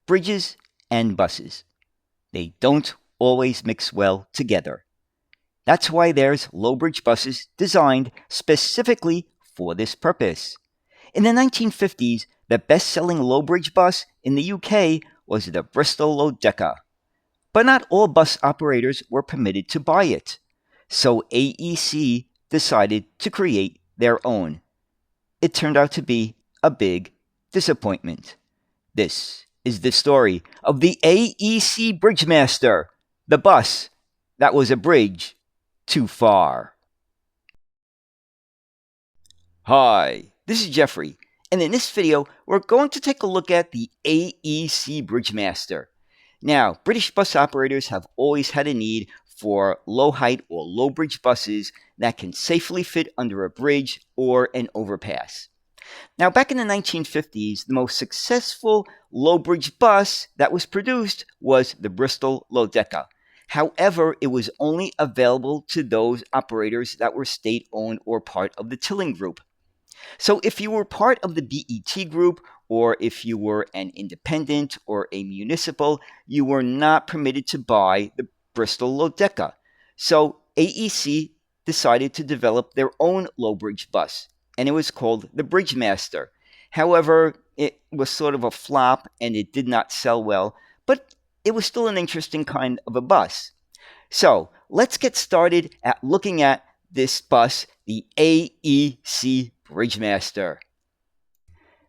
bridges and buses. They don't always mix well together. That's why there's low-brige buses designed specifically for this purpose. In the 1950s, the best-selling low-brige bus in the UK was the Bristol Lokekka. But not all bus operators were permitted to buy it. So AEC decided to create their own. It turned out to be a big disappointment. This is the story of the AEC Bridgemaster, the bus that was a bridge too far. Hi, this is Jeffrey, and in this video, we're going to take a look at the AEC Bridgemaster. Now, British bus operators have always had a need for low-height or low-bridge buses that can safely fit under a bridge or an overpass. Now, back in the 1950s, the most successful low-bridge bus that was produced was the Bristol Lokekka. However, it was only available to those operators that were state-owned or part of the Tilling Group. So if you were part of the BET Group, or if you were an independent or a municipal, you were not permitted to buy the Bristol Lokekka. So AEC decided to develop their own low-bridge bus, and it was called the Bridgemaster. However, it was sort of a flop and it did not sell well, but it was still an interesting kind of a bus. So let's get started at looking at this bus, the AEC Bridgemaster.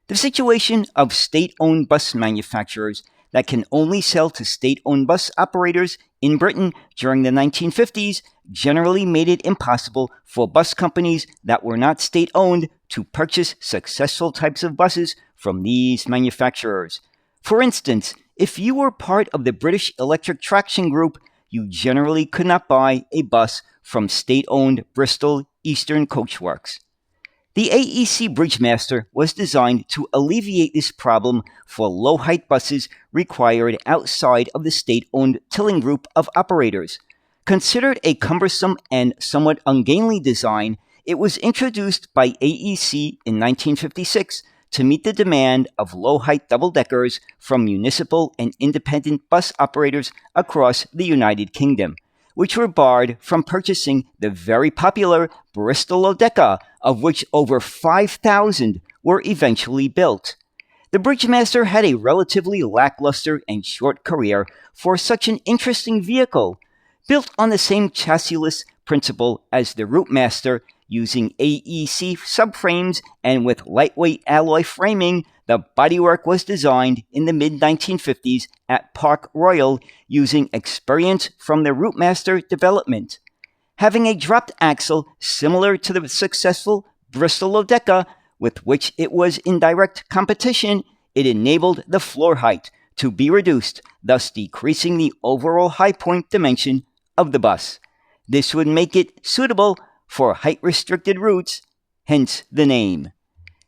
The situation of state-owned bus manufacturers that can only sell to state-owned bus operators in Britain during the 1950s generally made it impossible for bus companies that were not state-owned to purchase successful types of buses from these manufacturers. For instance, if you were part of the British Electric Traction Group, you generally could not buy a bus from state-owned Bristol Eastern Coachworks. The AEC Bridgemaster was designed to alleviate this problem for low-height buses required outside of the state-owned Tilling Group of operators. Considered a cumbersome and somewhat ungainly design, it was introduced by AEC in 1956 to meet the demand of low-height double-deckers from municipal and independent bus operators across the United Kingdom, which were barred from purchasing the very popular Bristol Lodekka, of which over 5,000 were eventually built. The Bridgemaster had a relatively lackluster and short career for such an interesting vehicle. Built on the same chassis principle as the Routemaster, using AEC subframes and with lightweight alloy framing, the bodywork was designed in the mid-1950s at Park Royal using experience from the Routemaster development. Having a dropped axle similar to the successful Bristol Lokekka, with which it was in direct competition, it enabled the floor height to be reduced, thus decreasing the overall high point dimension of the bus. This would make it suitable for height-restricted routes, hence the name.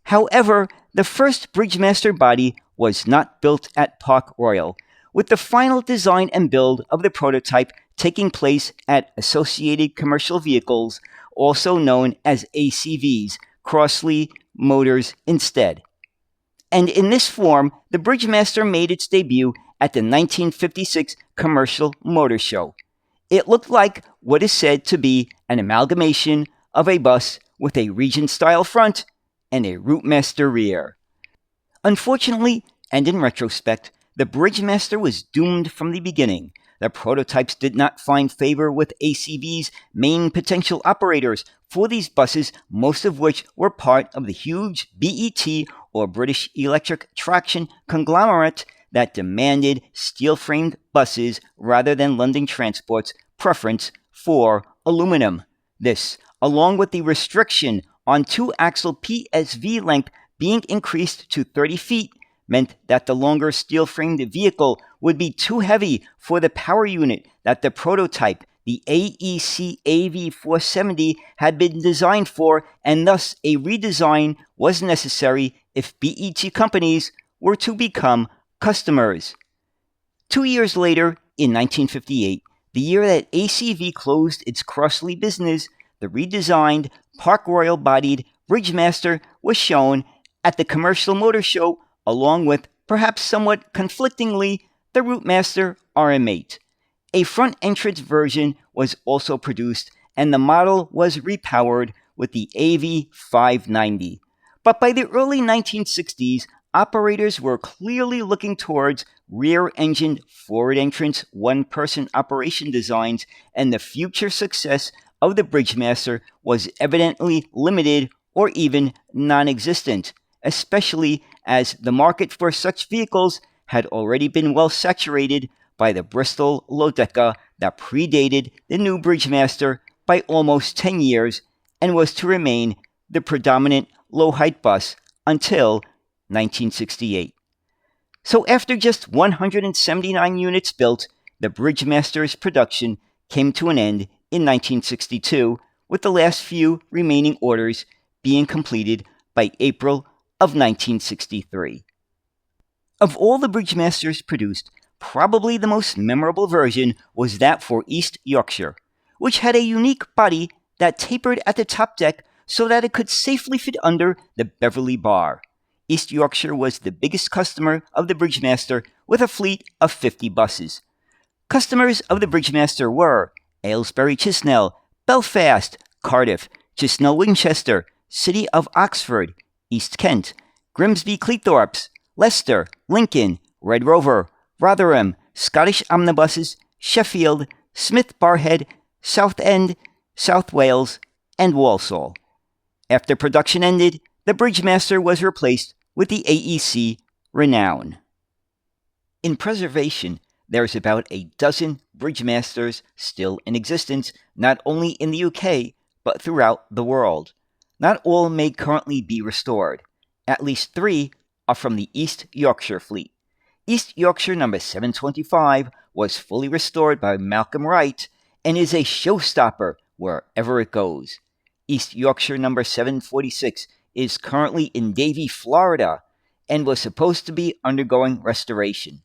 However, the first Bridgemaster body was not built at Park Royal, with the final design and build of the prototype taking place at Associated Commercial Vehicles, also known as ACVs, Crossley Motors instead. And in this form, the Bridgemaster made its debut at the 1956 Commercial Motor Show. It looked like what is said to be an amalgamation of a bus with a Regent-style front and a Routemaster rear. Unfortunately, and in retrospect, the Bridgemaster was doomed from the beginning. The prototypes did not find favor with ACV's main potential operators for these buses, most of which were part of the huge BET or British Electric Traction conglomerate that demanded steel-framed buses rather than London Transport's preference for aluminum. This, along with the restriction on two-axle PSV length being increased to 30 feet, meant that the longer steel-framed vehicle would be too heavy for the power unit that the prototype, the AEC AV470, had been designed for, and thus a redesign was necessary if BET companies were to become customers. 2 years later, in 1958, the year that ACV closed its Crossley business, the redesigned Park Royal-bodied Bridgemaster was shown at the Commercial Motor Show along with perhaps somewhat conflictingly, the Routemaster RM8. A front entrance version was also produced, and the model was repowered with the AV590. But by the early 1960s, operators were clearly looking towards rear-engined forward-entrance one-person operation designs, and the future success of the Bridgemaster was evidently limited or even non-existent, especially as the market for such vehicles had already been well saturated by the Bristol Lokekka that predated the new Bridgemaster by almost 10 years and was to remain the predominant low-height bus until 1968. So after just 179 units built, the Bridgemaster's production came to an end in 1962, with the last few remaining orders being completed by April of 1963. Of all the Bridgemasters produced, probably the most memorable version was that for East Yorkshire, which had a unique body that tapered at the top deck so that it could safely fit under the Beverley bar. East Yorkshire was the biggest customer of the Bridgemaster with a fleet of 50 buses. Customers of the Bridgemaster were Aylesbury Chisnell, Belfast, Cardiff, Chisnell Winchester, City of Oxford, East Kent, Grimsby Cleethorpes, Leicester, Lincoln, Red Rover, Rotherham, Scottish Omnibuses, Sheffield, Smith Barhead, Southend, South Wales, and Walsall. After production ended, the Bridgemaster was replaced with the AEC Renown. In preservation, there's about a dozen Bridgemasters still in existence, not only in the UK, but throughout the world. Not all may currently be restored. At least 3 are from the East Yorkshire fleet. East Yorkshire number 725 was fully restored by Malcolm Wright and is a showstopper wherever it goes. East Yorkshire number 746 is currently in Davie, Florida, and was supposed to be undergoing restoration.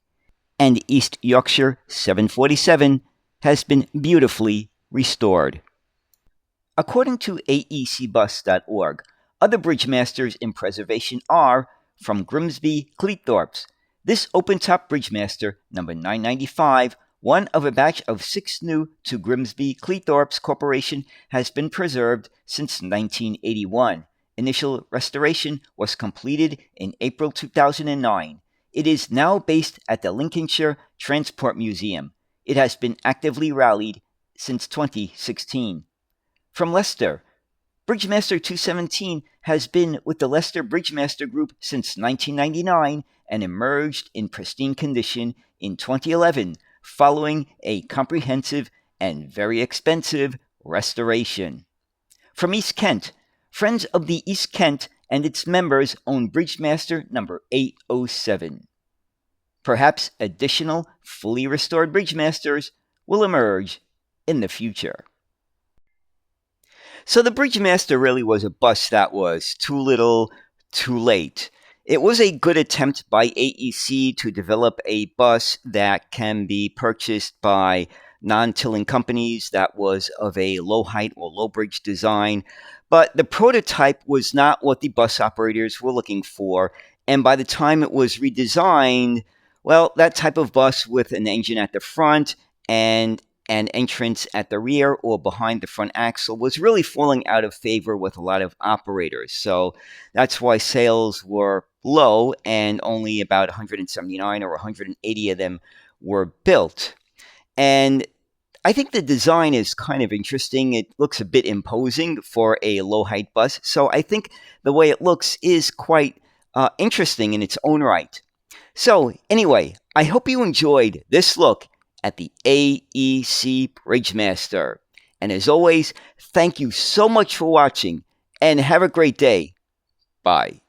And East Yorkshire 747 has been beautifully restored. According to aecbus.org, other Bridgemasters in preservation are from Grimsby Cleethorpes. This open-top Bridgemaster, number 995, one of a batch of 6 new to Grimsby Cleethorpes Corporation, has been preserved since 1981. Initial restoration was completed in April 2009. It is now based at the Lincolnshire Transport Museum. It has been actively rallied since 2016. From Leicester, Bridgemaster 217 has been with the Leicester Bridgemaster Group since 1999 and emerged in pristine condition in 2011 following a comprehensive and very expensive restoration. From East Kent, Friends of the East Kent and its members own Bridgemaster number 807. Perhaps additional fully restored Bridgemasters will emerge in the future. So the Bridgemaster really was a bus that was too little, too late. It was a good attempt by AEC to develop a bus that can be purchased by non-tilling companies that was of a low height or low bridge design, but the prototype was not what the bus operators were looking for, and by the time it was redesigned, well, that type of bus with an engine at the front and an entrance at the rear or behind the front axle was really falling out of favor with a lot of operators. So that's why sales were low and only about 179 or 180 of them were built. And I think the design is kind of interesting. It looks a bit imposing for a low-height bus. So I think the way it looks is quite interesting in its own right. So anyway, I hope you enjoyed this look at the AEC Bridgemaster. And as always, thank you so much for watching and have a great day. Bye.